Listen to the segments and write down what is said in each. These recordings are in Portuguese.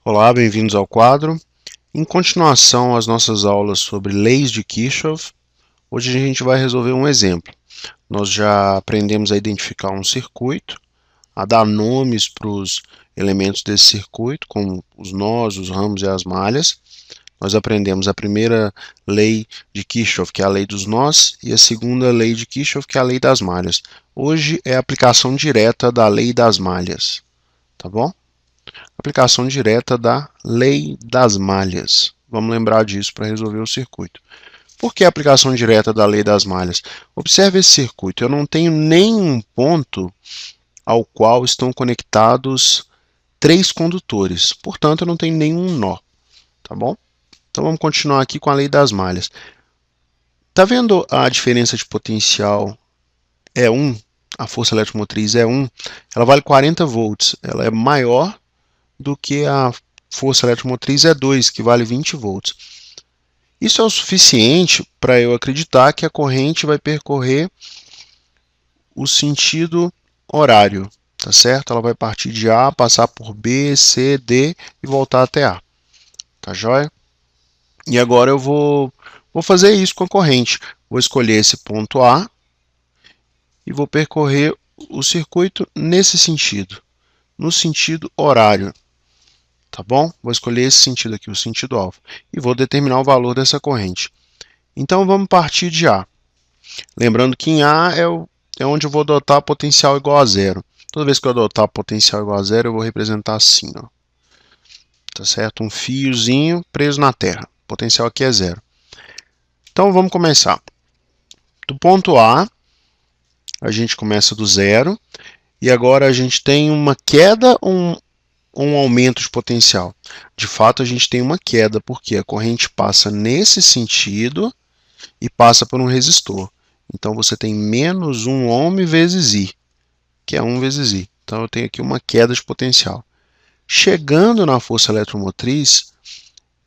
Olá, bem-vindos ao quadro. Em continuação às nossas aulas sobre leis de Kirchhoff, hoje a gente vai resolver um exemplo. Nós já aprendemos a identificar um circuito, a dar nomes para os elementos desse circuito, como os nós, os ramos e as malhas. Nós aprendemos a primeira lei de Kirchhoff, que é a lei dos nós, e a segunda lei de Kirchhoff, que é a lei das malhas. Hoje é a aplicação direta da lei das malhas, tá bom? Aplicação direta da lei das malhas. Vamos lembrar disso para resolver o circuito. Por que a aplicação direta da lei das malhas? Observe esse circuito. Eu não tenho nenhum ponto ao qual estão conectados três condutores. Portanto, eu não tenho nenhum nó. Tá bom? Então, vamos continuar aqui com a lei das malhas. Está vendo a diferença de potencial E1? A força eletromotriz E1, ela vale 40 volts. Ela é maior do que a força eletromotriz E2, que vale 20 volts. Isso é o suficiente para eu acreditar que a corrente vai percorrer o sentido horário, tá certo? Ela vai partir de A, passar por B, C, D e voltar até A, tá joia? E agora eu vou fazer isso com a corrente. Vou escolher esse ponto A e vou percorrer o circuito nesse sentido, no sentido horário. Tá bom? Vou escolher esse sentido aqui, o sentido alfa, e vou determinar o valor dessa corrente. Então, vamos partir de A. Lembrando que em A é onde eu vou adotar potencial igual a zero. Toda vez que eu adotar potencial igual a zero, eu vou representar assim, ó. Tá certo? Um fiozinho preso na Terra. O potencial aqui é zero. Então, vamos começar. Do ponto A, a gente começa do zero, e agora a gente tem uma queda ou um aumento de potencial? De fato, a gente tem uma queda, porque a corrente passa nesse sentido e passa por um resistor. Então, você tem menos 1 ohm vezes I, que é 1 vezes I. Então, eu tenho aqui uma queda de potencial. Chegando na força eletromotriz,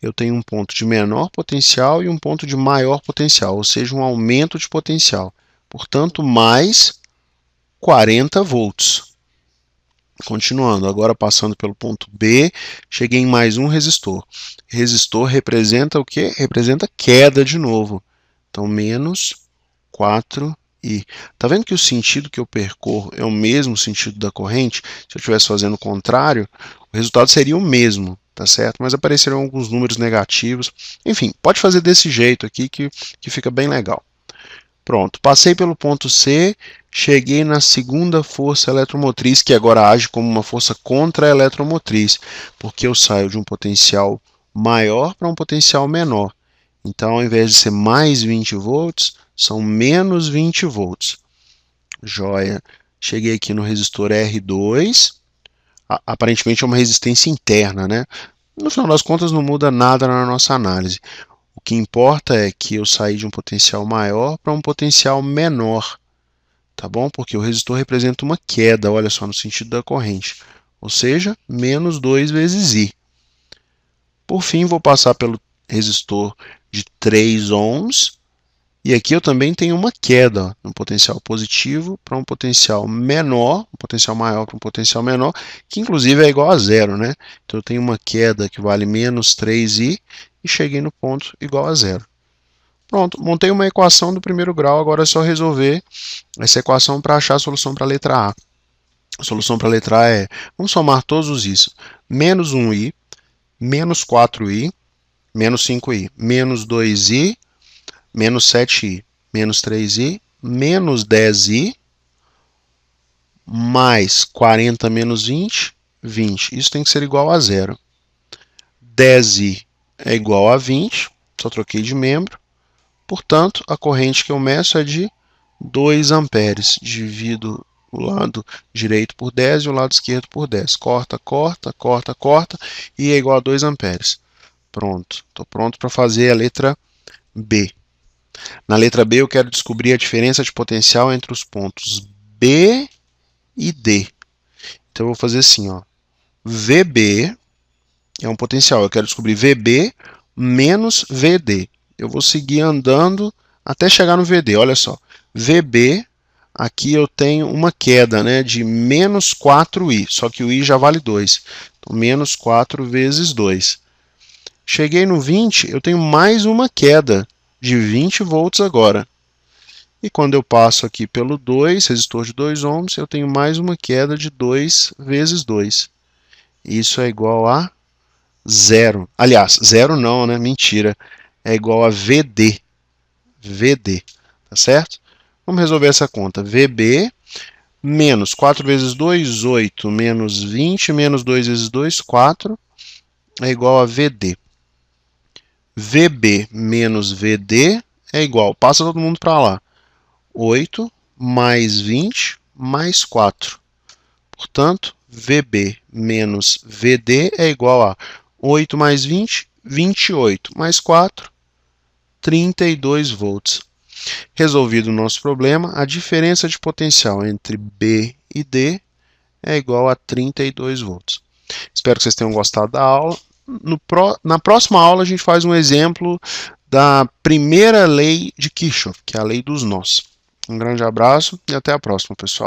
eu tenho um ponto de menor potencial e um ponto de maior potencial, ou seja, um aumento de potencial. Portanto, mais 40 volts. Continuando, agora passando pelo ponto B, cheguei em mais um resistor. Resistor representa o quê? Representa queda de novo. Então, menos 4I. Tá vendo que o sentido que eu percorro é o mesmo sentido da corrente? Se eu estivesse fazendo o contrário, o resultado seria o mesmo, tá certo? Mas aparecerão alguns números negativos. Enfim, pode fazer desse jeito aqui que fica bem legal. Pronto, passei pelo ponto C, cheguei na segunda força eletromotriz, que agora age como uma força contra-eletromotriz, porque eu saio de um potencial maior para um potencial menor. Então, ao invés de ser mais 20 volts, são menos 20 volts. Joia. Cheguei aqui no resistor R2. Aparentemente é uma resistência interna, né? No final das contas, não muda nada na nossa análise. O que importa é que eu saí de um potencial maior para um potencial menor, tá bom? Porque o resistor representa uma queda, olha só, no sentido da corrente, ou seja, menos 2 vezes I. Por fim, vou passar pelo resistor de 3 ohms, e aqui eu também tenho uma queda, ó, um potencial positivo para um potencial menor, um potencial maior para um potencial menor, que inclusive é igual a zero, né? Então eu tenho uma queda que vale menos 3i e cheguei no ponto igual a zero. Pronto, montei uma equação do primeiro grau, agora é só resolver essa equação para achar a solução para a letra A. A solução para a letra A é, vamos somar todos os i's, menos 1i, menos 4i, menos 5i, menos 2i, menos 7i, menos 3i, menos 10i, mais 40 menos 20, 20. Isso tem que ser igual a zero. 10i é igual a 20, só troquei de membro. Portanto, a corrente que eu meço é de 2 amperes. Divido o lado direito por 10 e o lado esquerdo por 10. Corta, corta, corta, corta, e é igual a 2 amperes. Pronto, estou pronto para fazer a letra B. Na letra B, eu quero descobrir a diferença de potencial entre os pontos B e D. Então, eu vou fazer assim, ó. VB é um potencial. Eu quero descobrir VB menos VD. Eu vou seguir andando até chegar no VD. Olha só. VB, aqui eu tenho uma queda, né, de menos 4i. Só que o i já vale 2. Então, menos 4 vezes 2. Cheguei no 20, eu tenho mais uma queda de 20 volts agora. E quando eu passo aqui pelo 2, resistor de 2 ohms, eu tenho mais uma queda de 2 vezes 2. Isso é igual a 0. Aliás, 0 não, né? Mentira. É igual a VD. VD, tá certo? Vamos resolver essa conta. VB menos 4 vezes 2, 8, menos 20, menos 2 vezes 2, 4, é igual a VD. VB menos VD é igual, passa todo mundo para lá, 8 mais 20 mais 4. Portanto, VB menos VD é igual a 8 mais 20, 28 mais 4, 32 volts. Resolvido o nosso problema, a diferença de potencial entre B e D é igual a 32 volts. Espero que vocês tenham gostado da aula. Na próxima aula a gente faz um exemplo da primeira lei de Kirchhoff, que é a lei dos nós. Um grande abraço e até a próxima, pessoal.